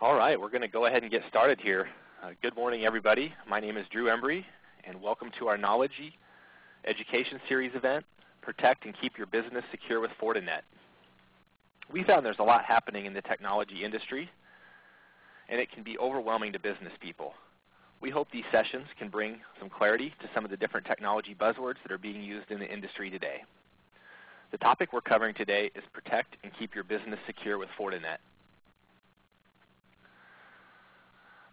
All right, we're going to go ahead and get started here. Good morning, everybody. My name is Drew Embury, and welcome to our Knowledge Education Series event, Protect and Keep Your Business Secure with Fortinet. We found there's a lot happening in the technology industry, and it can be overwhelming to business people. We hope these sessions can bring some clarity to some of the different technology buzzwords that are being used in the industry today. The topic we're covering today is Protect and Keep Your Business Secure with Fortinet.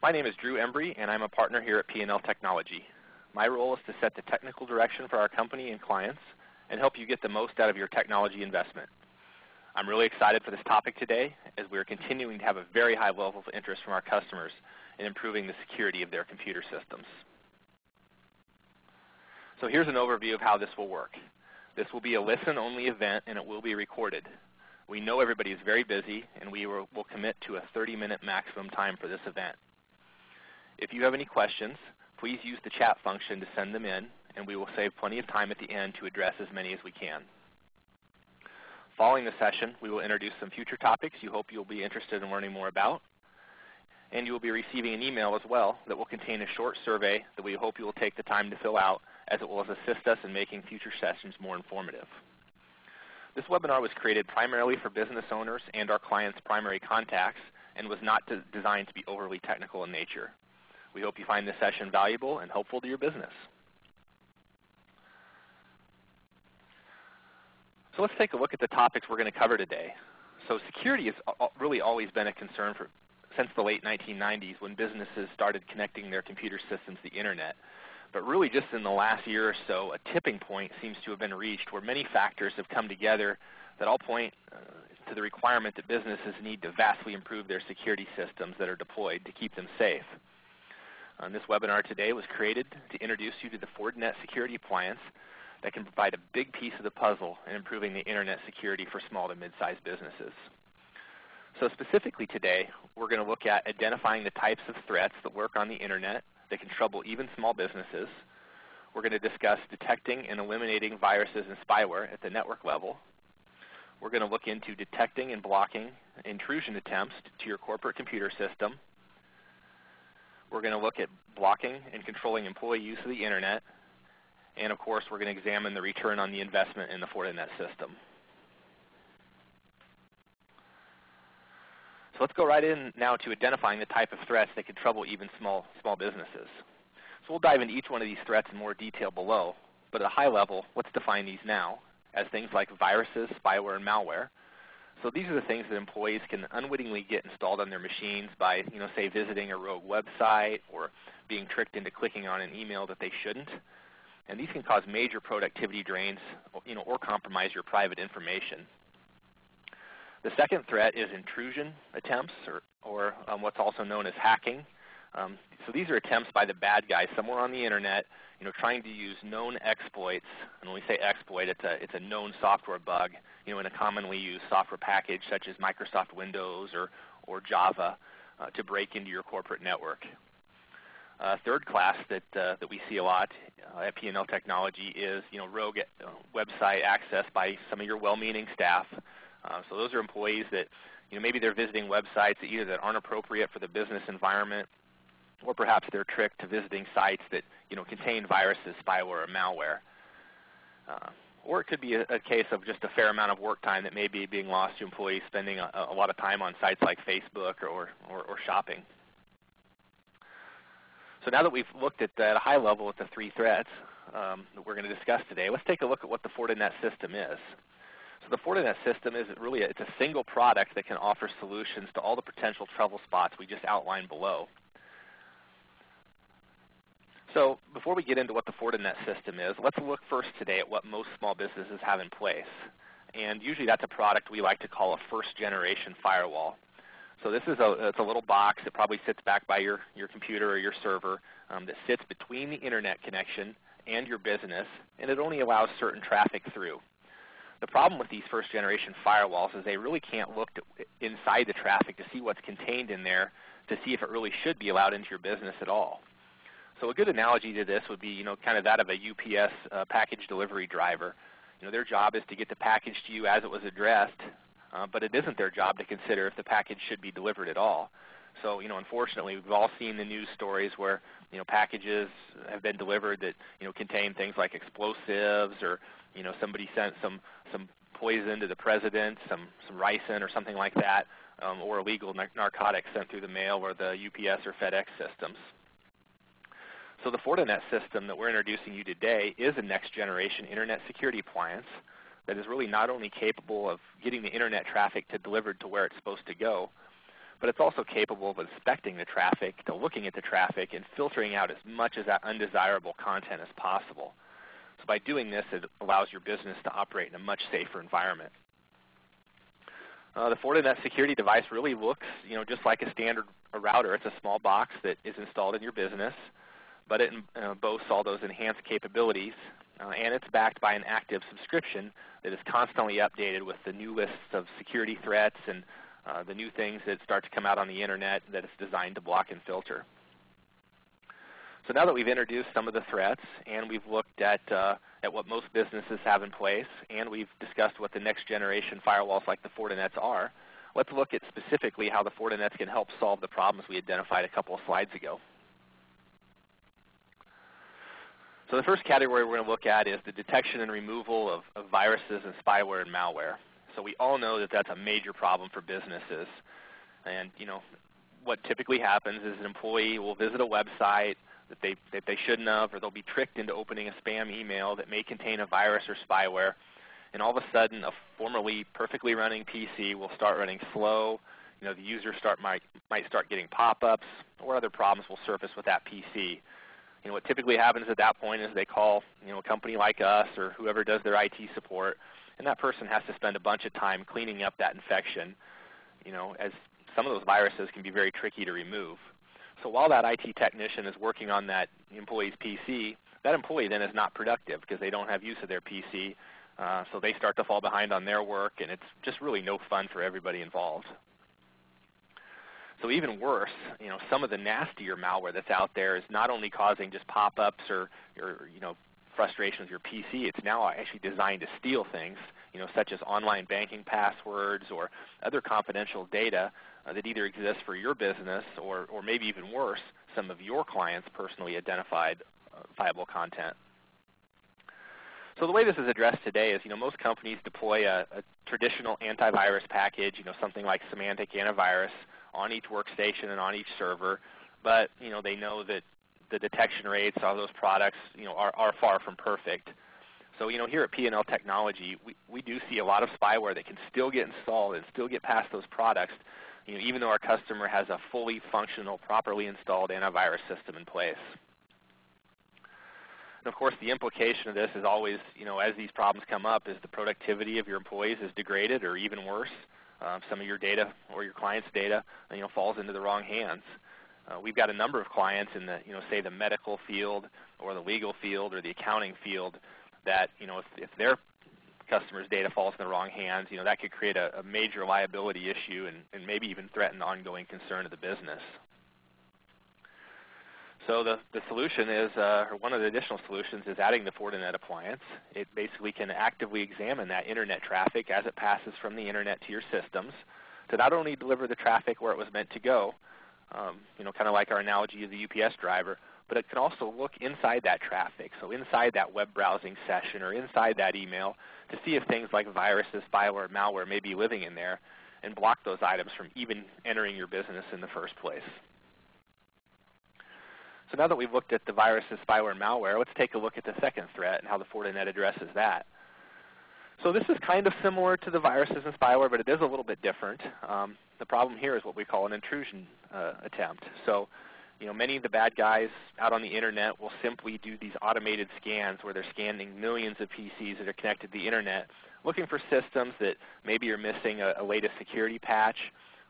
My name is Drew Embury, and I'm a partner here at P&L Technology. My role is to set the technical direction for our company and clients and help you get the most out of your technology investment. I'm really excited for this topic today as we are continuing to have a very high level of interest from our customers in improving the security of their computer systems. So here's an overview of how this will work. This will be a listen-only event, and it will be recorded. We know everybody is very busy, and we will commit to a 30-minute maximum time for this event. If you have any questions, please use the chat function to send them in, and we will save plenty of time at the end to address as many as we can. Following the session, we will introduce some future topics you hope you'll be interested in learning more about, and you will be receiving an email as well that will contain a short survey that we hope you will take the time to fill out, as it will assist us in making future sessions more informative. This webinar was created primarily for business owners and our clients' primary contacts and was not designed to be overly technical in nature. We hope you find this session valuable and helpful to your business. So let's take a look at the topics we're going to cover today. So security has really always been a concern since the late 1990s when businesses started connecting their computer systems to the internet. But really just in the last year or so, a tipping point seems to have been reached where many factors have come together that all point to the requirement that businesses need to vastly improve their security systems that are deployed to keep them safe. This webinar today was created to introduce you to the Fortinet security appliance that can provide a big piece of the puzzle in improving the internet security for small to mid-sized businesses. So specifically today, we're going to look at identifying the types of threats that lurk on the internet that can trouble even small businesses. We're going to discuss detecting and eliminating viruses and spyware at the network level. We're going to look into detecting and blocking intrusion attempts to your corporate computer system. We're going to look at blocking and controlling employee use of the internet. And of course, we're going to examine the return on the investment in the Fortinet system. So let's go right in now to identifying the type of threats that could trouble even small businesses. So we'll dive into each one of these threats in more detail below. But at a high level, let's define these now as things like viruses, spyware, and malware. So these are the things that employees can unwittingly get installed on their machines by, say, visiting a rogue website or being tricked into clicking on an email that they shouldn't. And these can cause major productivity drains, or compromise your private information. The second threat is intrusion attempts, or what's also known as hacking. So these are attempts by the bad guys somewhere on the internet, trying to use known exploits. And when we say exploit, it's a known software bug, in a commonly used software package such as Microsoft Windows or Java to break into your corporate network. Third class that we see a lot at P&L Technology is rogue website access by some of your well-meaning staff. So those are employees that maybe they're visiting websites that aren't appropriate for the business environment, or perhaps they're tricked to visiting sites that contain viruses, spyware, or malware. Or it could be a case of just a fair amount of work time that may be being lost to employees spending a lot of time on sites like Facebook or shopping. So now that we've looked at a high level at the three threats that we're going to discuss today, let's take a look at what the Fortinet system is. So the Fortinet system is it's a single product that can offer solutions to all the potential trouble spots we just outlined below. So before we get into what the Fortinet system is, let's look first today at what most small businesses have in place. And usually that's a product we like to call a first-generation firewall. So this is it's a little box that probably sits back by your computer or your server that sits between the internet connection and your business, and it only allows certain traffic through. The problem with these first-generation firewalls is they really can't look inside the traffic to see what's contained in there to see if it really should be allowed into your business at all. So a good analogy to this would be, kind of that of a UPS package delivery driver. Their job is to get the package to you as it was addressed, but it isn't their job to consider if the package should be delivered at all. So, unfortunately, we've all seen the news stories where, packages have been delivered that, contain things like explosives, or, somebody sent some poison to the president, some ricin or something like that, or illegal narcotics sent through the mail or the UPS or FedEx systems. So the Fortinet system that we're introducing you today is a next-generation internet security appliance that is really not only capable of getting the internet traffic delivered to where it's supposed to go, but it's also capable of inspecting the traffic, looking at the traffic, and filtering out as much of that undesirable content as possible. So by doing this, it allows your business to operate in a much safer environment. The Fortinet security device really looks, just like a standard router. It's a small box that is installed in your business, but it boasts all those enhanced capabilities, and it's backed by an active subscription that is constantly updated with the new lists of security threats and the new things that start to come out on the internet that it's designed to block and filter. So now that we've introduced some of the threats, and we've looked at what most businesses have in place, and we've discussed what the next generation firewalls like the Fortinets are, let's look at specifically how the Fortinets can help solve the problems we identified a couple of slides ago. So the first category we're going to look at is the detection and removal of viruses and spyware and malware. So we all know that that's a major problem for businesses. And what typically happens is an employee will visit a website that they shouldn't have, or they'll be tricked into opening a spam email that may contain a virus or spyware. And all of a sudden, a formerly perfectly running PC will start running slow. The user might start getting pop-ups, or other problems will surface with that PC. What typically happens at that point is they call a company like us or whoever does their IT support, and that person has to spend a bunch of time cleaning up that infection, as some of those viruses can be very tricky to remove. So while that IT technician is working on that employee's PC, that employee then is not productive because they don't have use of their PC, so they start to fall behind on their work, and it's just really no fun for everybody involved. So even worse, some of the nastier malware that's out there is not only causing just pop-ups or frustration with your PC, it's now actually designed to steal things, such as online banking passwords or other confidential data that either exists for your business or maybe even worse, some of your clients' personally identified viable content. So the way this is addressed today is, most companies deploy a traditional antivirus package, something like Semantic Antivirus, on each workstation and on each server, but they know that the detection rates of those products are far from perfect. So here at P&L Technology, we do see a lot of spyware that can still get installed and still get past those products, even though our customer has a fully functional, properly installed antivirus system in place. And of course, the implication of this is always, as these problems come up, is the productivity of your employees is degraded, or even worse, some of your data or your client's data, falls into the wrong hands. We've got a number of clients in the, say the medical field or the legal field or the accounting field that, if their customers' data falls in the wrong hands, that could create a major liability issue and maybe even threaten ongoing concern of the business. So the solution is, or one of the additional solutions is adding the Fortinet appliance. It basically can actively examine that internet traffic as it passes from the internet to your systems to not only deliver the traffic where it was meant to go, kind of like our analogy of the UPS driver, but it can also look inside that traffic, so inside that web browsing session or inside that email to see if things like viruses, spyware, malware may be living in there and block those items from even entering your business in the first place. So now that we've looked at the viruses, spyware, and malware, let's take a look at the second threat and how the Fortinet addresses that. So this is kind of similar to the viruses and spyware, but it is a little bit different. The problem here is what we call an intrusion attempt. So many of the bad guys out on the internet will simply do these automated scans where they're scanning millions of PCs that are connected to the internet, looking for systems that maybe are missing a latest security patch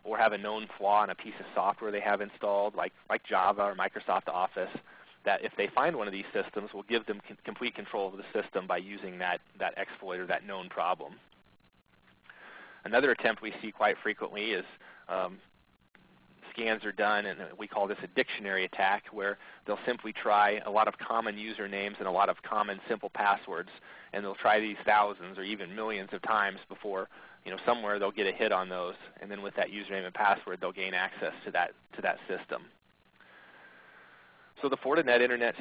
or have a known flaw in a piece of software they have installed, like Java or Microsoft Office, that if they find one of these systems will give them complete control of the system by using that exploit or that known problem. Another attempt we see quite frequently is scans are done, and we call this a dictionary attack, where they'll simply try a lot of common usernames and a lot of common simple passwords, and they'll try these thousands or even millions of times before, somewhere they'll get a hit on those, and then with that username and password, they'll gain access to that system. So the Fortinet Internet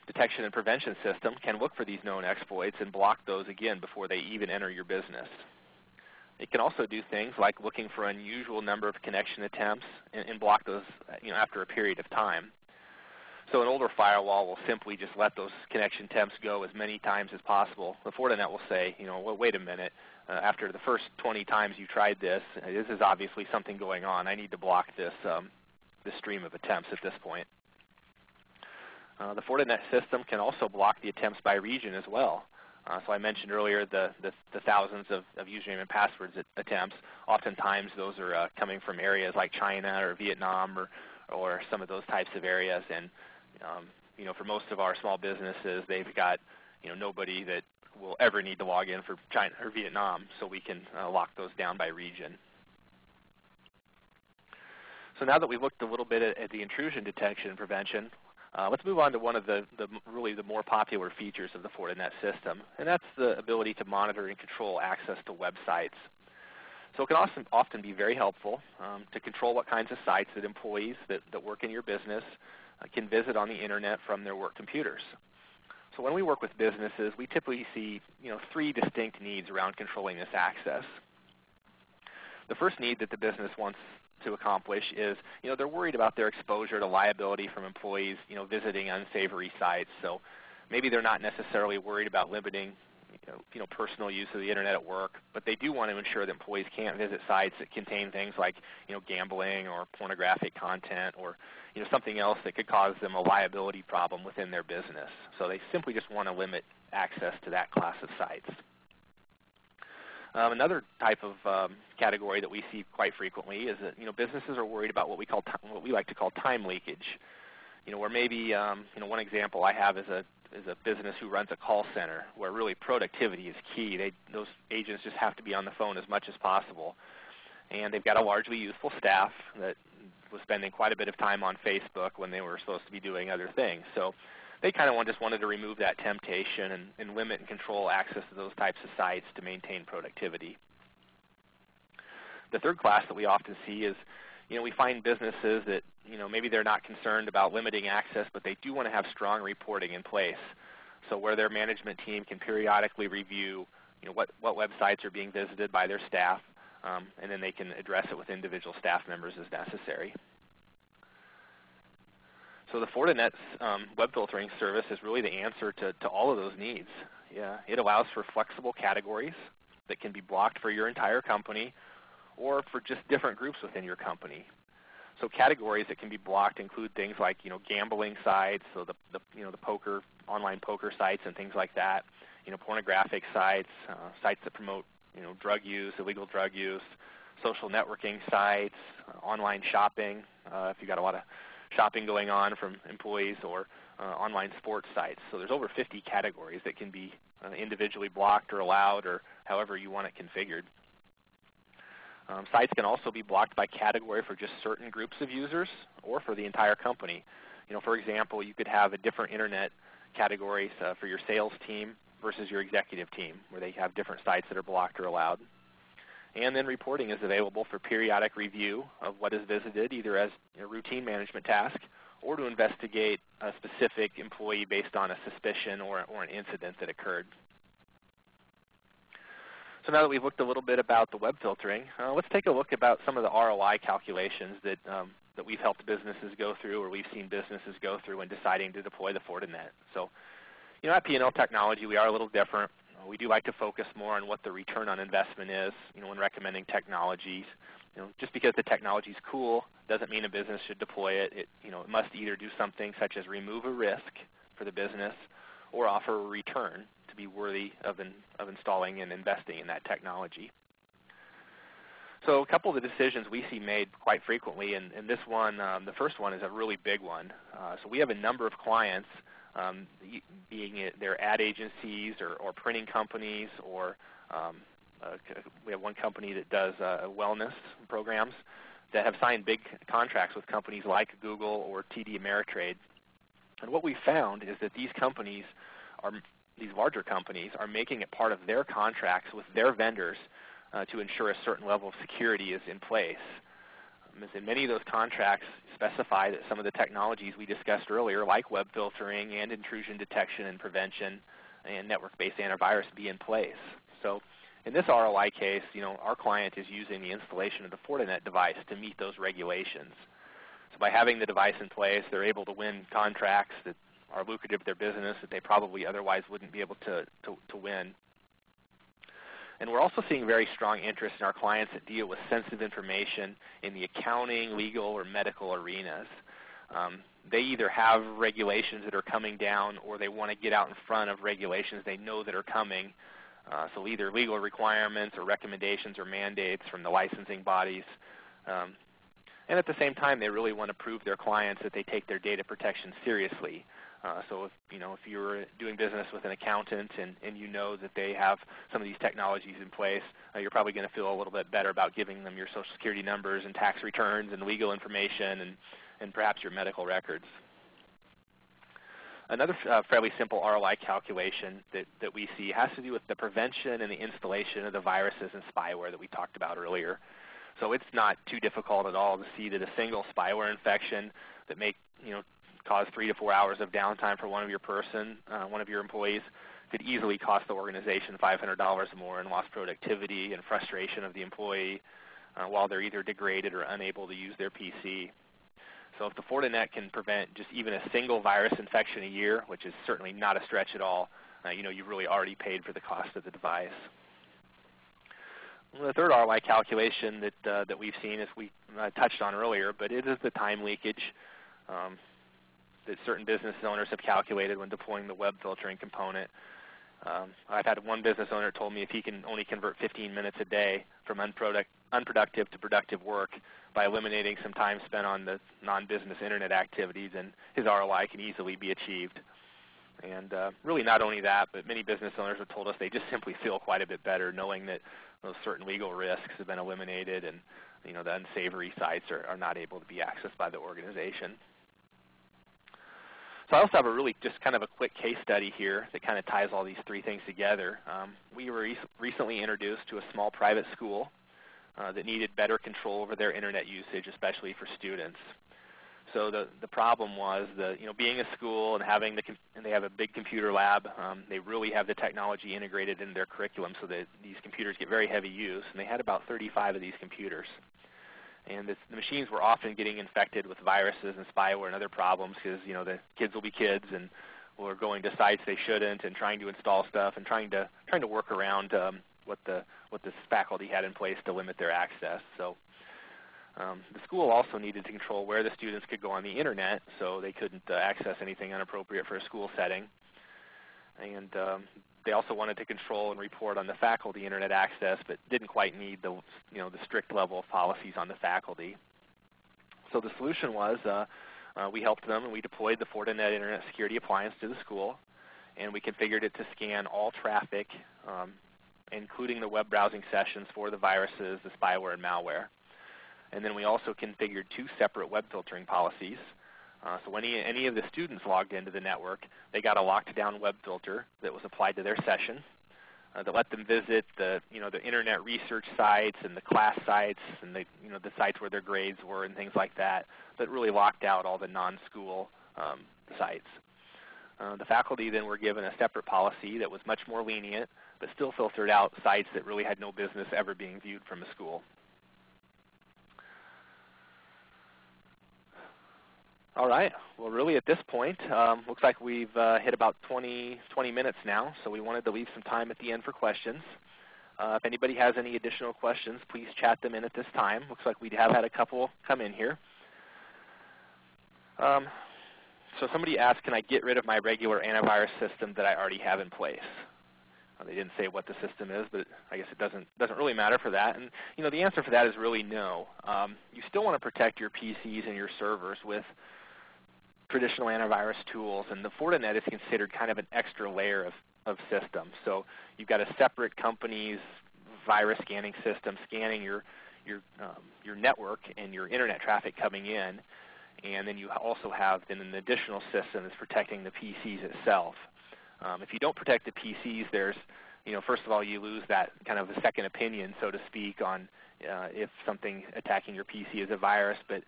Detection and Prevention System can look for these known exploits and block those again before they even enter your business. It can also do things like looking for an unusual number of connection attempts and block those after a period of time. So an older firewall will simply just let those connection attempts go as many times as possible. The Fortinet will say, well, wait a minute, after the first 20 times you tried this is obviously something going on. I need to block this stream of attempts at this point. The Fortinet system can also block the attempts by region as well. So I mentioned earlier the thousands of username and passwords attempts. Oftentimes those are coming from areas like China or Vietnam or some of those types of areas. And for most of our small businesses, they've got nobody that will ever need to log in for China or Vietnam, so we can lock those down by region. So now that we've looked a little bit at the intrusion detection and prevention, let's move on to one of the more popular features of the Fortinet system, and that's the ability to monitor and control access to websites. So it can often be very helpful to control what kinds of sites that employees that work in your business can visit on the internet from their work computers. So when we work with businesses, we typically see three distinct needs around controlling this access. The first need that the business wants to accomplish is, they're worried about their exposure to liability from employees, visiting unsavory sites. So maybe they're not necessarily worried about limiting, personal use of the internet at work, but they do want to ensure that employees can't visit sites that contain things like, gambling or pornographic content or, something else that could cause them a liability problem within their business. So they simply just want to limit access to that class of sites. Another type of category that we see quite frequently is that businesses are worried about what we like to call time leakage. Where maybe one example I have is a business who runs a call center where really productivity is key. Those agents just have to be on the phone as much as possible, and they've got a largely youthful staff that was spending quite a bit of time on Facebook when they were supposed to be doing other things. So they kind of just wanted to remove that temptation and limit and control access to those types of sites to maintain productivity. The third class that we often see is, we find businesses that, maybe they're not concerned about limiting access, but they do want to have strong reporting in place. So where their management team can periodically review, what websites are being visited by their staff, and then they can address it with individual staff members as necessary. So the Fortinet's web filtering service is really the answer to all of those needs. Yeah, it allows for flexible categories that can be blocked for your entire company or for just different groups within your company. So categories that can be blocked include things like gambling sites, so the poker, online poker sites and things like that. Pornographic sites, sites that promote drug use, illegal drug use, social networking sites, online shopping. If you've got a lot of shopping going on from employees, or online sports sites. So there's over 50 categories that can be individually blocked or allowed, or however you want it configured. Sites can also be blocked by category for just certain groups of users or for the entire company. For example, you could have a different internet categories for your sales team versus your executive team, where they have different sites that are blocked or allowed. And then reporting is available for periodic review of what is visited, either as a routine management task or to investigate a specific employee based on a suspicion or an incident that occurred. So now that we've looked a little bit about the web filtering, let's take a look about some of the ROI calculations that we've helped businesses go through, or we've seen businesses go through when deciding to deploy the Fortinet. So at P&L Technology, we are a little different. We do like to focus more on what the return on investment is, when recommending technologies. Just because the technology is cool doesn't mean a business should deploy it. It must either do something such as remove a risk for the business or offer a return to be worthy of installing and investing in that technology. So a couple of the decisions we see made quite frequently, and this one, the first one is a really big one. So we have a number of clients, being it their ad agencies or printing companies, or we have one company that does wellness programs. that have signed big contracts with companies like Google or TD Ameritrade. And what we found is that these companies these larger companies are making it part of their contracts with their vendors to ensure a certain level of security is in place. As in many of those contracts specify that some of the technologies we discussed earlier, like web filtering and intrusion detection and prevention and network-based antivirus, be in place. So in this ROI case, our client is using the installation of the Fortinet device to meet those regulations. So by having the device in place, they're able to win contracts that are lucrative to their business that they probably otherwise wouldn't be able to win. And we're also seeing very strong interest in our clients that deal with sensitive information in the accounting, legal, or medical arenas. They either have regulations that are coming down or they want to get out in front of regulations they know that are coming. So either legal requirements or recommendations or mandates from the licensing bodies. And at the same time, they really want to prove their clients that they take their data protection seriously. So if you're doing business with an accountant and you know that they have some of these technologies in place, you're probably going to feel a little bit better about giving them your Social Security numbers and tax returns and legal information and perhaps your medical records. Another fairly simple ROI calculation that we see has to do with the prevention and the installation of the viruses and spyware that we talked about earlier. So it's not too difficult at all to see that a single spyware infection that may cause 3 to 4 hours of downtime for one of your employees could easily cost the organization $500 more in lost productivity and frustration of the employee while they're either degraded or unable to use their PC. So if the Fortinet can prevent just even a single virus infection a year, which is certainly not a stretch at all, you've really already paid for the cost of the device. The third ROI calculation that we've seen, as we touched on earlier, but it is the time leakage that certain business owners have calculated when deploying the web filtering component. I've had one business owner told me if he can only convert 15 minutes a day from unproductive to productive work by eliminating some time spent on the non-business internet activities, and his ROI can easily be achieved. And really not only that, but many business owners have told us they just simply feel quite a bit better knowing that those certain legal risks have been eliminated and the unsavory sites are not able to be accessed by the organization. So I also have a really just kind of a quick case study here that kind of ties all these three things together. We were recently introduced to a small private school that needed better control over their internet usage, especially for students. So the problem was being a school and and they have a big computer lab. They really have the technology integrated into their curriculum so that these computers get very heavy use, and they had about 35 of these computers. And the machines were often getting infected with viruses and spyware and other problems because the kids will be kids and were going to sites they shouldn't and trying to install stuff and trying to work around what the faculty had in place to limit their access. So the school also needed to control where the students could go on the internet so they couldn't access anything inappropriate for a school setting. And they also wanted to control and report on the faculty internet access, but didn't quite need the strict level of policies on the faculty. So the solution was we helped them and we deployed the Fortinet Internet Security Appliance to the school, and we configured it to scan all traffic, including the web browsing sessions for the viruses, the spyware, and malware. And then we also configured 2 separate web filtering policies. So when any of the students logged into the network, they got a locked-down web filter that was applied to their session that let them visit the internet research sites and the class sites and the sites where their grades were and things like that. That really locked out all the non-school sites. The faculty then were given a separate policy that was much more lenient, but still filtered out sites that really had no business ever being viewed from a school. All right. Well, really at this point, looks like we've hit about 20 minutes now, so we wanted to leave some time at the end for questions. If anybody has any additional questions, please chat them in at this time. Looks like we have had a couple come in here. So somebody asked, can I get rid of my regular antivirus system that I already have in place? They didn't say what the system is, but I guess it doesn't really matter for that. And the answer for that is really no. You still want to protect your PCs and your servers with traditional antivirus tools, and the Fortinet is considered kind of an extra layer of system. So you've got a separate company's virus scanning system scanning your your network and your internet traffic coming in, and then you also have then an additional system that's protecting the PCs itself. If you don't protect the PCs, there's, first of all, you lose that kind of a second opinion, so to speak, on if something attacking your PC is a virus, but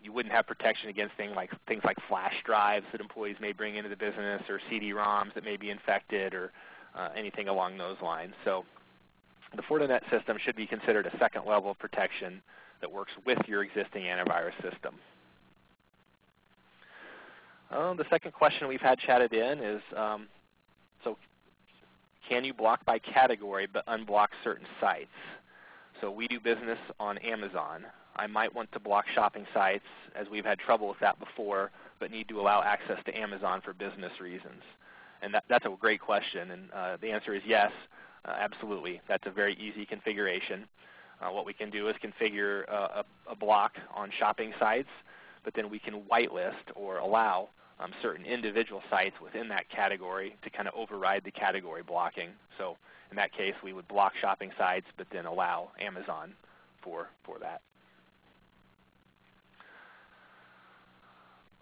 you wouldn't have protection against things like flash drives that employees may bring into the business, or CD-ROMs that may be infected, or anything along those lines. So the Fortinet system should be considered a second level of protection that works with your existing antivirus system. The second question we've had chatted in is, so can you block by category but unblock certain sites? So we do business on Amazon. I might want to block shopping sites, as we've had trouble with that before, but need to allow access to Amazon for business reasons. And that's a great question, and the answer is yes, absolutely. That's a very easy configuration. What we can do is configure a block on shopping sites, but then we can whitelist or allow certain individual sites within that category to kind of override the category blocking. So in that case, we would block shopping sites, but then allow Amazon for that.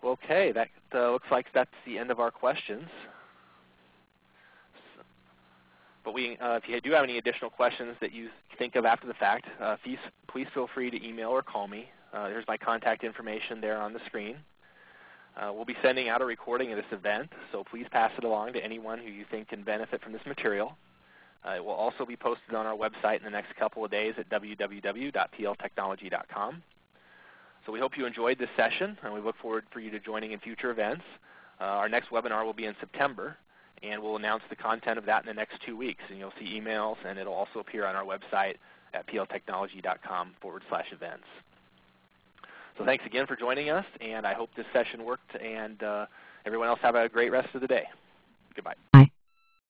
Okay, that looks like that's the end of our questions. But if you do have any additional questions that you think of after the fact, please feel free to email or call me. There's my contact information there on the screen. We'll be sending out a recording of this event, so please pass it along to anyone who you think can benefit from this material. It will also be posted on our website in the next couple of days at www.pltechnology.com. So we hope you enjoyed this session, and we look forward for you to joining in future events. Our next webinar will be in September, and we'll announce the content of that in the next 2 weeks. And you'll see emails, and it'll also appear on our website at pltechnology.com/events. So thanks again for joining us, and I hope this session worked, and everyone else have a great rest of the day. Goodbye.